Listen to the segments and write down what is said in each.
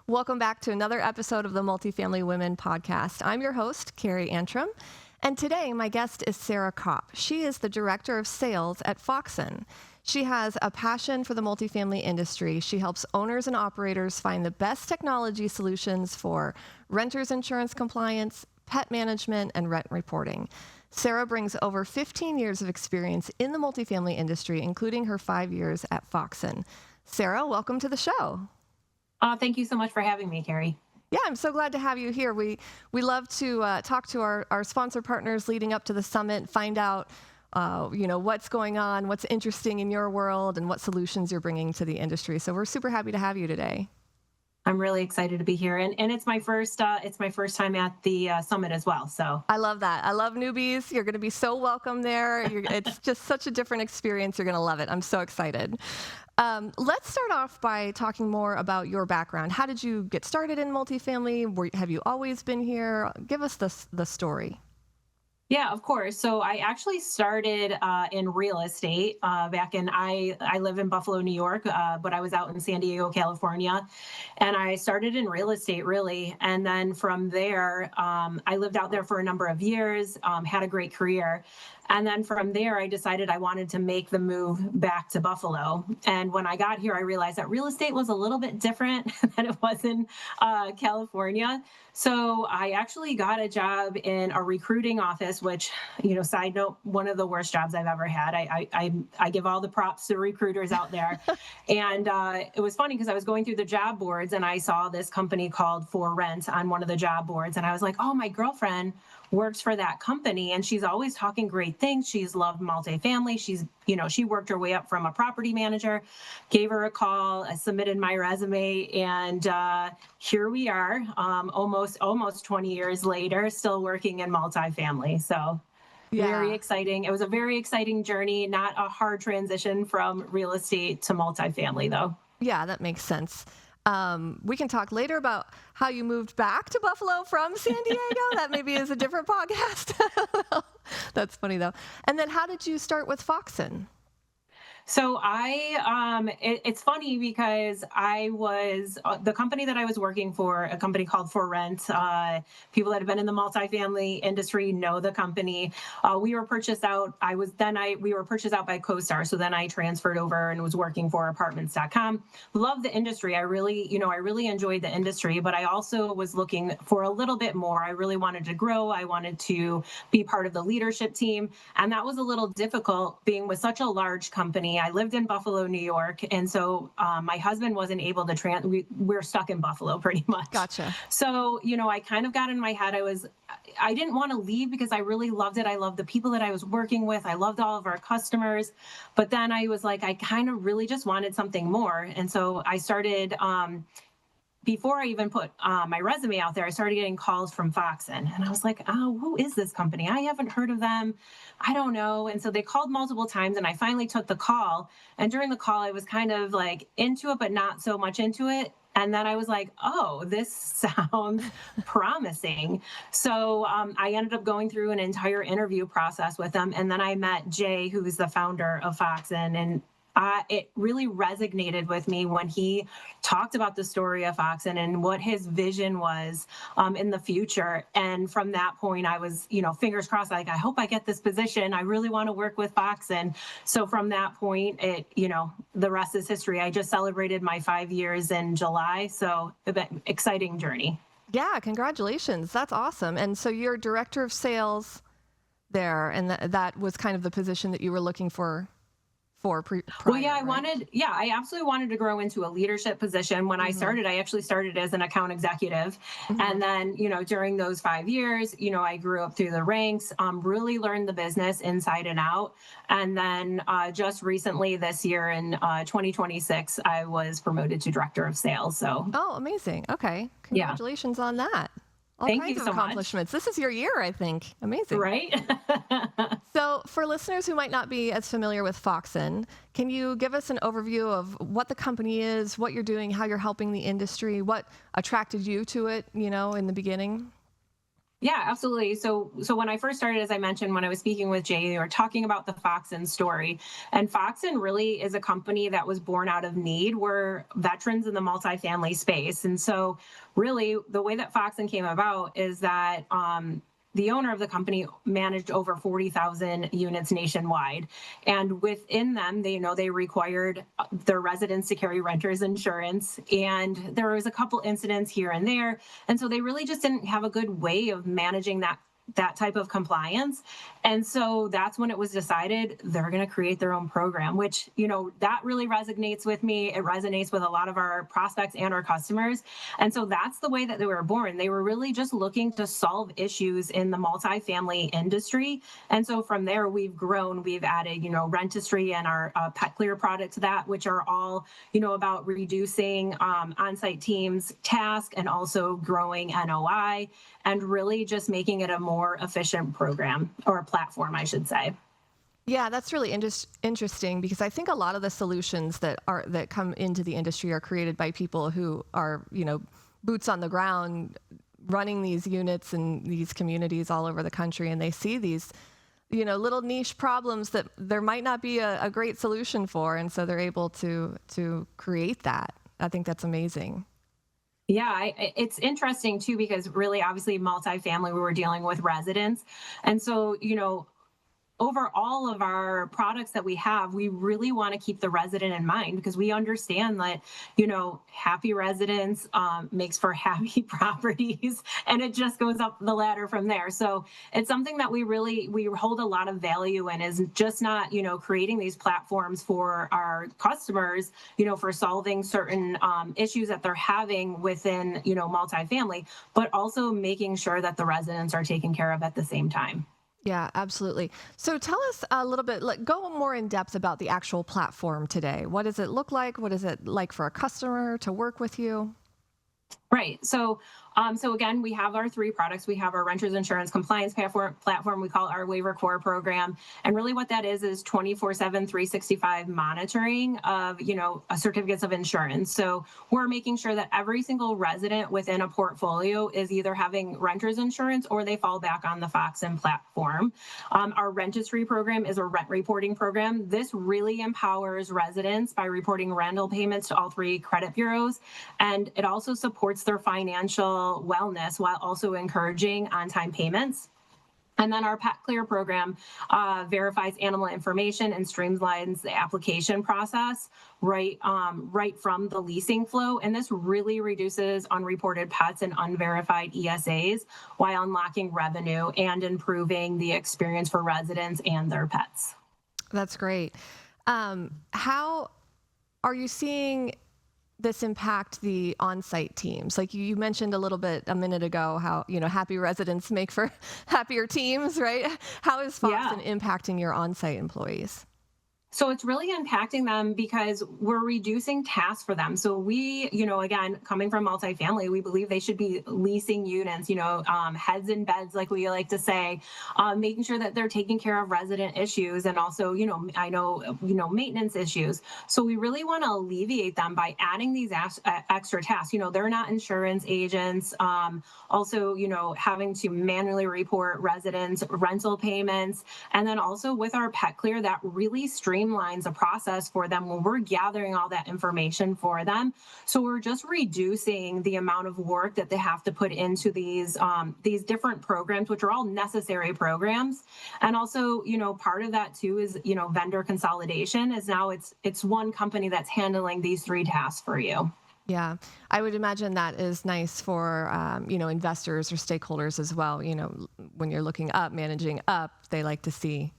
Welcome back to another episode of the Multifamily Women podcast. I'm your host, Carrie Antrim, and today my guest is Sarah Kopp. She is the Director of Sales at Foxen. She has a passion for the multifamily industry. She helps owners and operators find the best technology solutions for renters insurance compliance, pet management, and rent reporting. Sarah brings over 15 years of experience in the multifamily industry, including her 5 years at Foxen. Sarah, welcome to the show. Thank you so much for having me, Carrie. Yeah, I'm so glad to have you here. We love to talk to our sponsor partners leading up to the summit, find out what's going on, what's interesting in your world, and what solutions you're bringing to the industry. So we're super happy to have you today. I'm really excited to be here, and it's my first time at the summit as well. So I love that. I love newbies. You're going to be so welcome there. It's just such a different experience. You're going to love it. I'm so excited. Let's start off by talking more about your background. How did you get started in multifamily? Have you always been here? Give us the story. Yeah, of course. So I actually started in real estate I live in Buffalo, New York, but I was out in San Diego, California, and I started in real estate really. And then from there, I lived out there for a number of years, had a great career. And then from there, I decided I wanted to make the move back to Buffalo. And when I got here, I realized that real estate was a little bit different than it was in California. So I actually got a job in a recruiting office, which, side note, one of the worst jobs I've ever had. I give all the props to recruiters out there. And it was funny because I was going through the job boards and I saw this company called For Rent on one of the job boards. And I was like, oh, my girlfriend works for that company and she's always talking great things. She's loved multifamily. She worked her way up from a property manager, gave her a call, I submitted my resume, and here we are, almost 20 years later, still working in multifamily. So very exciting. It was a very exciting journey, not a hard transition from real estate to multifamily though. Yeah, that makes sense. We can talk later about how you moved back to Buffalo from San Diego. That maybe is a different podcast. That's funny though. And then how did you start with Foxen? So it's funny because I was the company that I was working for, a company called For Rent. People that have been in the multifamily industry know the company. We were purchased out. We were purchased out by CoStar. So then I transferred over and was working for apartments.com. Love the industry. I really enjoyed the industry, but I also was looking for a little bit more. I really wanted to grow. I wanted to be part of the leadership team. And that was a little difficult being with such a large company. I lived in Buffalo, New York, and so my husband wasn't able to we're stuck in Buffalo pretty much. Gotcha. So, I kind of got in my head, I didn't want to leave because I really loved it. I loved the people that I was working with. I loved all of our customers. But then I was like, I kind of really just wanted something more. And so I started, before I even put my resume out there, I started getting calls from Foxen. And I was like, oh, who is this company? I haven't heard of them. I don't know. And so they called multiple times and I finally took the call. And during the call, I was kind of like into it, but not so much into it. And then I was like, oh, this sounds promising. So I ended up going through an entire interview process with them. And then I met Jay, who's the founder of Foxen. And it really resonated with me when he talked about the story of Foxen and what his vision was in the future. And from that point, I was, fingers crossed, like, I hope I get this position. I really want to work with Foxen. So from that point, the rest is history. I just celebrated my 5 years in July. So exciting journey. Yeah, congratulations. That's awesome. And so you're director of sales there, and that was kind of the position that you were looking for. Prior, well, yeah, I absolutely wanted to grow into a leadership position. When I started, I actually started as an account executive. And then, during those 5 years, I grew up through the ranks, really learned the business inside and out. And then just recently this year in 2026, I was promoted to director of sales. So. Oh, amazing. Okay. Congratulations on that. Thank you so accomplishments. much. This is your year, I think. Amazing. Right? So for listeners who might not be as familiar with Foxen, can you give us an overview of what the company is, what you're doing, how you're helping the industry, what attracted you to it, in the beginning? Yeah, absolutely. So when I first started, as I mentioned, when I was speaking with Jay, we were talking about the Foxen story. And Foxen really is a company that was born out of need. We're veterans in the multifamily space. And so really the way that Foxen came about is that the owner of the company managed over 40,000 units nationwide. And within them, they required their residents to carry renters insurance. And there was a couple incidents here and there. And so they really just didn't have a good way of managing that type of compliance. And so that's when it was decided they're going to create their own program, which, that really resonates with me. It resonates with a lot of our prospects and our customers. And so that's the way that they were born. They were really just looking to solve issues in the multifamily industry. And so from there, we've grown, we've added, Rentistry and our Pet Clear product to that, which are all, about reducing on-site teams' task and also growing NOI and really just making it a more efficient program or a platform, I should say. Yeah, that's really interesting because I think a lot of the solutions that come into the industry are created by people who are, boots on the ground, running these units in these communities all over the country, and they see these, little niche problems that there might not be a great solution for, and so they're able to create that. I think that's amazing. Yeah, it's interesting too, because really, obviously, multifamily, we were dealing with residents. And so, over all of our products that we have, we really want to keep the resident in mind because we understand that, happy residents makes for happy properties, and it just goes up the ladder from there. So it's something that we hold a lot of value in, is just not, creating these platforms for our customers, for solving certain issues that they're having within, multifamily, but also making sure that the residents are taken care of at the same time. Yeah, absolutely. So tell us a little bit, go more in depth about the actual platform today. What does it look like? What is it like for a customer to work with you? Right. So again, we have our three products. We have our renters insurance compliance platform. We call it our waiver core program. And really what that is 24/7, 365 monitoring of, certificates of insurance. So we're making sure that every single resident within a portfolio is either having renters insurance or they fall back on the Foxen platform. Our Rentistry program is a rent reporting program. This really empowers residents by reporting rental payments to all three credit bureaus. And it also supports their financial wellness while also encouraging on-time payments. And then our Pet Clear program verifies animal information and streamlines the application process right from the leasing flow. And this really reduces unreported pets and unverified ESAs while unlocking revenue and improving the experience for residents and their pets. That's great. How are you seeing this impact the on-site teams? Like you mentioned a little bit a minute ago, how, happy residents make for happier teams, right? How is Foxen impacting your on-site employees? So it's really impacting them because we're reducing tasks for them. So we, again, coming from multifamily, we believe they should be leasing units, heads in beds, like we like to say, making sure that they're taking care of resident issues and also, maintenance issues. So we really want to alleviate them by adding these extra tasks. They're not insurance agents. Also, having to manually report residents' rental payments. And then also with our Pet Clear, that really streamlines a process for them when we're gathering all that information for them. So we're just reducing the amount of work that they have to put into these different programs, which are all necessary programs. And also, part of that too is, vendor consolidation is now it's one company that's handling these three tasks for you. Yeah, I would imagine that is nice for, investors or stakeholders as well. When you're looking up, managing up, they like to see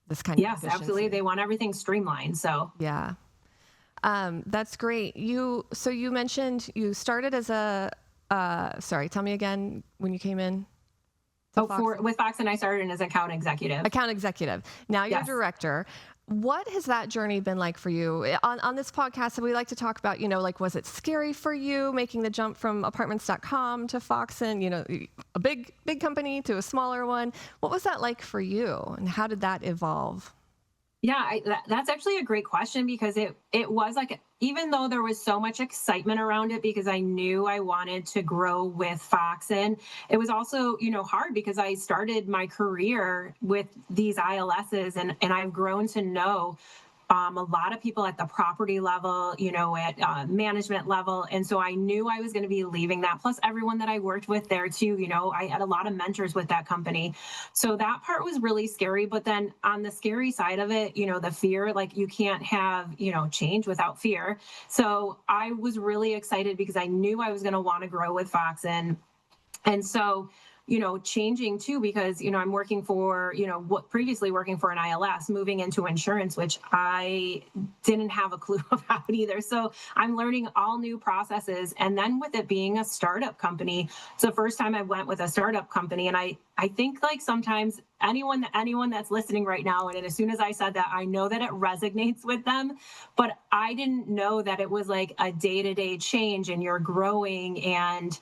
this kind of efficiency. Yes, absolutely. They want everything streamlined. So yeah, that's great. So you mentioned you started as sorry, tell me again when you came in. With Foxen, I started as account executive. Account executive. Now you're director. What has that journey been like for you? On this podcast, we like to talk about, was it scary for you making the jump from apartments.com to Foxen, a big company to a smaller one? What was that like for you and how did that evolve? Yeah, that's actually a great question because it was like, even though there was so much excitement around it because I knew I wanted to grow with Foxen, it was also, hard because I started my career with these ILSs, and I've grown to know a lot of people at the property level, at management level. And so I knew I was going to be leaving that. Plus, everyone that I worked with there too, I had a lot of mentors with that company. So that part was really scary. But then on the scary side of it, the fear, like you can't have, change without fear. So I was really excited because I knew I was going to want to grow with Foxen. And so, changing too, because, I'm working for, what previously working for an ILS, moving into insurance, which I didn't have a clue about either. So I'm learning all new processes. And then with it being a startup company, it's the first time I went with a startup company. And I think like sometimes anyone that's listening right now, and as soon as I said that, I know that it resonates with them, but I didn't know that it was like a day-to-day change and you're growing, and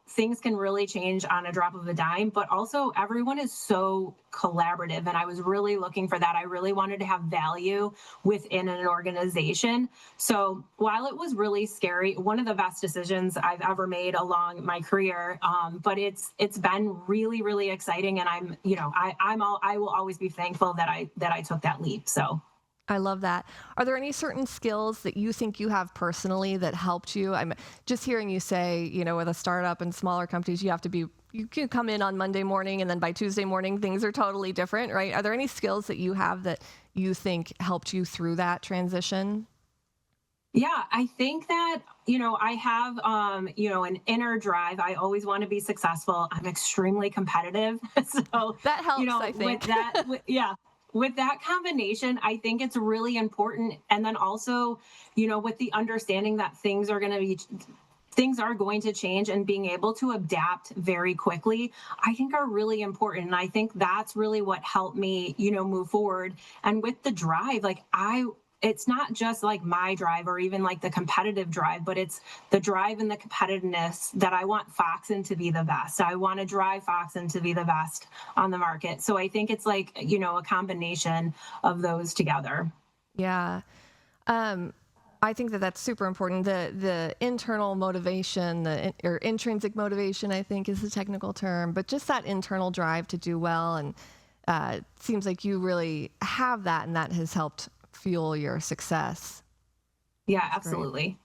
things can really change on a drop of a dime, but also everyone is so collaborative, and I was really looking for that. I really wanted to have value within an organization. So while it was really scary, one of the best decisions I've ever made along my career, but it's been really, really exciting, and I will always be thankful that I took that leap. So. I love that. Are there any certain skills that you think you have personally that helped you? I'm just hearing you say, with a startup and smaller companies, you can come in on Monday morning and then by Tuesday morning, things are totally different, right? Are there any skills that you have that you think helped you through that transition? Yeah, I think that, I have, an inner drive. I always want to be successful. I'm extremely competitive. So, That helps, I with think. that, yeah, with that combination, I think it's really important. And then also, with the understanding that things are going to change, and being able to adapt very quickly, I think are really important. And I think that's really what helped me, move forward. And with the drive, like it's not just like my drive or even like the competitive drive, but it's the drive and the competitiveness that I want Foxen to be the best. I want to drive Foxen to be the best on the market. So I think it's like, a combination of those together. Yeah. Um, I think that that's super important. The internal motivation, or intrinsic motivation, I think is the technical term, but just that internal drive to do well. And it seems like you really have that, and that has helped fuel your success. Yeah, That's great. absolutely.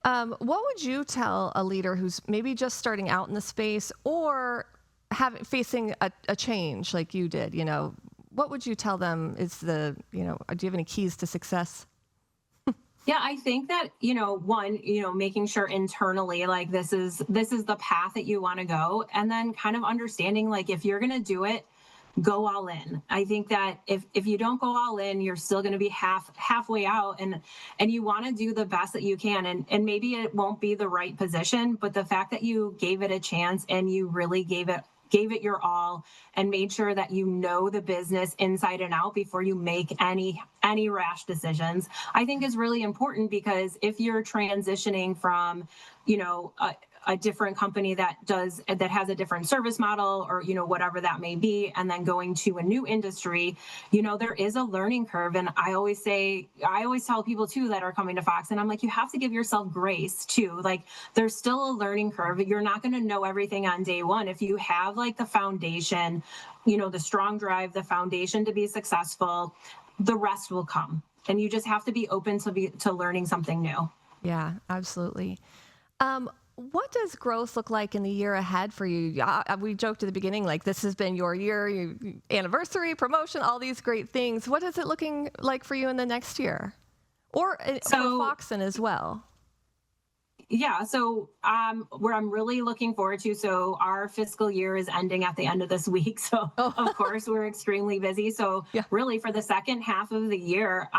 What would you tell a leader who's maybe just starting out in the space, or facing a change like you did? What would you tell them is do you have any keys to success? Yeah, I think that, one, making sure internally, like this is the path that you want to go. And then kind of understanding, like, if you're going to do it, go all in. I think that if you don't go all in, you're still going to be halfway out, and you want to do the best that you can. And maybe it won't be the right position, but the fact that you gave it a chance and you really gave it your all, and made sure that the business inside and out before you make any rash decisions, I think is really important. Because if you're transitioning from, a different company that has a different service model, or whatever that may be, and then going to a new industry, there is a learning curve. And I always tell people too that are coming to Fox, and I'm like, you have to give yourself grace too. Like, there's still a learning curve. You're not going to know everything on day one. If you have like the foundation, the strong drive, the foundation to be successful, the rest will come. And you just have to be open to learning something new. Yeah, absolutely. What does growth look like in the year ahead for you? We joked at the beginning, like this has been your year, anniversary, promotion, all these great things. What is it looking like for you in the next year, or for So Foxen as well? yeah, so where I'm really looking forward to, so our fiscal year is ending at the end of this week. So of Oh, course we're extremely busy. So yeah. really for the second half of the year,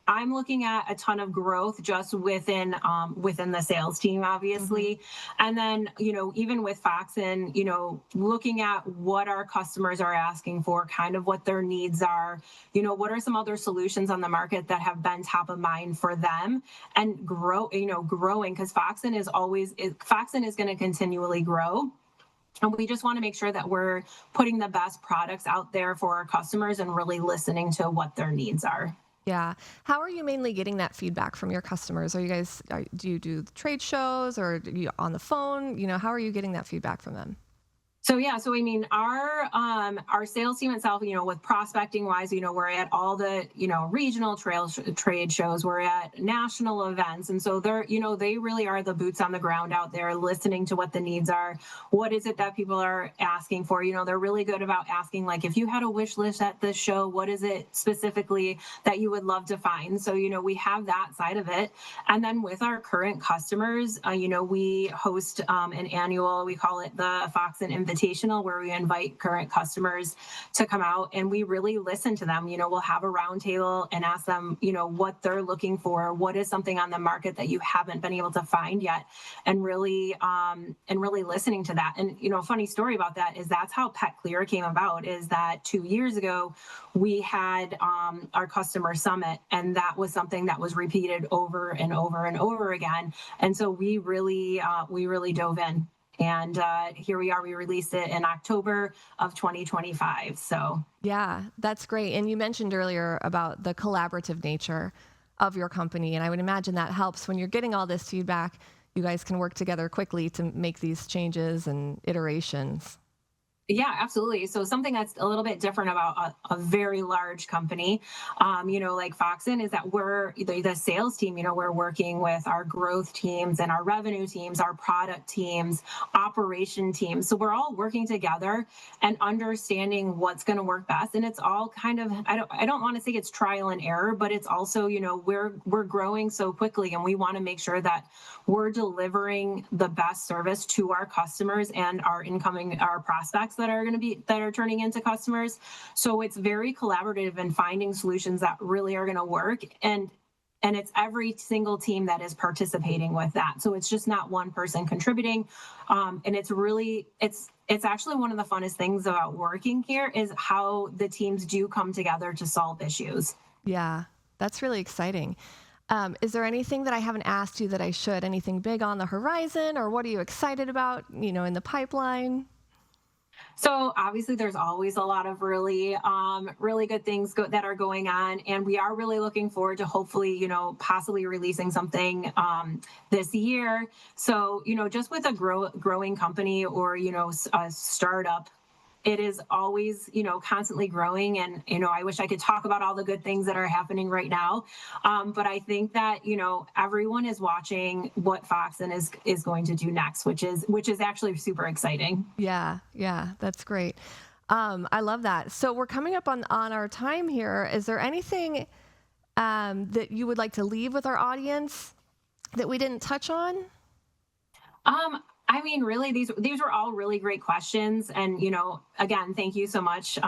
I'm looking at a ton of growth just within the sales team, Hmm. obviously. And then, even with Foxen, looking at what our customers are asking for, kind of what their needs are, what are some other solutions on the market that have been top of mind for them, and growing, because Foxen is going to continually grow. And we just want to make sure that we're putting the best products out there for our customers and really listening to what their needs are. Yeah. How are you mainly getting that feedback from your customers? Do you do trade shows or are you on the phone? How are you getting that feedback from them? So yeah, so I mean, our sales team itself, with prospecting wise, we're at all the regional trade shows, we're at national events, and so they really are the boots on the ground out there, listening to what the needs are. What is it that people are asking for? They're really good about asking, like, if you had a wish list at this show, what is it specifically that you would love to find? So we have that side of it, and then with our current customers, we host an annual, we call it the Foxen Invitational, where we invite current customers to come out and we really listen to them. We'll have a roundtable and ask them, what they're looking for, what is something on the market that you haven't been able to find yet, and really listening to that. And a funny story about that is that's how Pet Clear came about. Is that 2 years ago we had our customer summit, and that was something that was repeated over and over and over again. And so we really dove in. And here we are. We released it in October of 2025. So Yeah, that's great. And you mentioned earlier about the collaborative nature of your company. And I would imagine that helps when you're getting all this feedback. You guys can work together quickly to make these changes and iterations. yeah, absolutely. So something that's a little bit different about a very large company, like Foxen, is that we're the sales team. We're working with our growth teams and our revenue teams, our product teams, operation teams. So we're all working together and understanding what's going to work best. And it's all kind of, I don't want to say it's trial and error, but it's also, we're growing so quickly, and we want to make sure that we're delivering the best service to our customers and our prospects that are turning into customers. So it's very collaborative and finding solutions that really are going to work, and it's every single team that is participating with that. So it's just not one person contributing, and it's actually one of the funnest things about working here is how the teams do come together to solve issues. Yeah, that's really exciting. Is there anything that I haven't asked you that I should? Anything big on the horizon, or what are you excited about, in the pipeline? So obviously, there's always a lot of really good things that are going on, and we are really looking forward to hopefully, possibly releasing something this year. So, just with a growing company or a startup, it is always, constantly growing. And, I wish I could talk about all the good things that are happening right now. But I think that, everyone is watching what Foxen is going to do next, which is actually super exciting. Yeah, that's great. I love that. So we're coming up on our time here. Is there anything that you would like to leave with our audience that we didn't touch on? I mean, really, these were all really great questions. And, again, thank you so much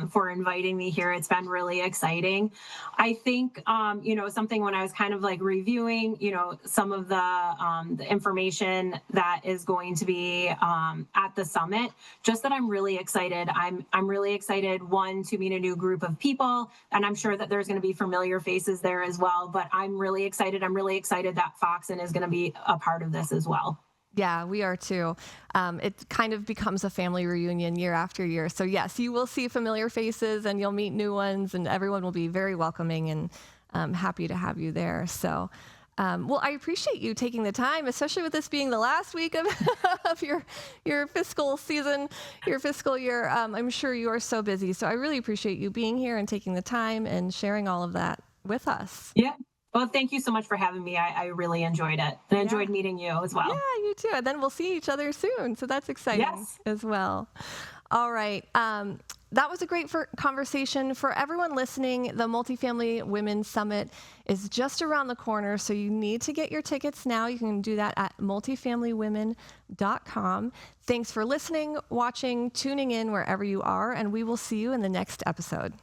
for inviting me here. It's been really exciting. I think, something when I was kind of like reviewing, some of the information that is going to be at the summit, just that I'm really excited. I'm really excited, one, to meet a new group of people. And I'm sure that there's going to be familiar faces there as well. But I'm really excited. I'm really excited that Foxen is going to be a part of this as well. Yeah, we are too. It kind of becomes a family reunion year after year. So yes, you will see familiar faces and you'll meet new ones, and everyone will be very welcoming and happy to have you there. So, well, I appreciate you taking the time, especially with this being the last week of, of your fiscal season, your fiscal year. I'm sure you are so busy. So I really appreciate you being here and taking the time and sharing all of that with us. Yeah. Well, thank you so much for having me. I really enjoyed it. And I enjoyed meeting you as well. Yeah, you too. And then we'll see each other soon. So that's exciting as well. All right. That was a great conversation. For everyone listening, the Multifamily Women Summit is just around the corner. So you need to get your tickets now. You can do that at multifamilywomen.com. Thanks for listening, watching, tuning in wherever you are. And we will see you in the next episode.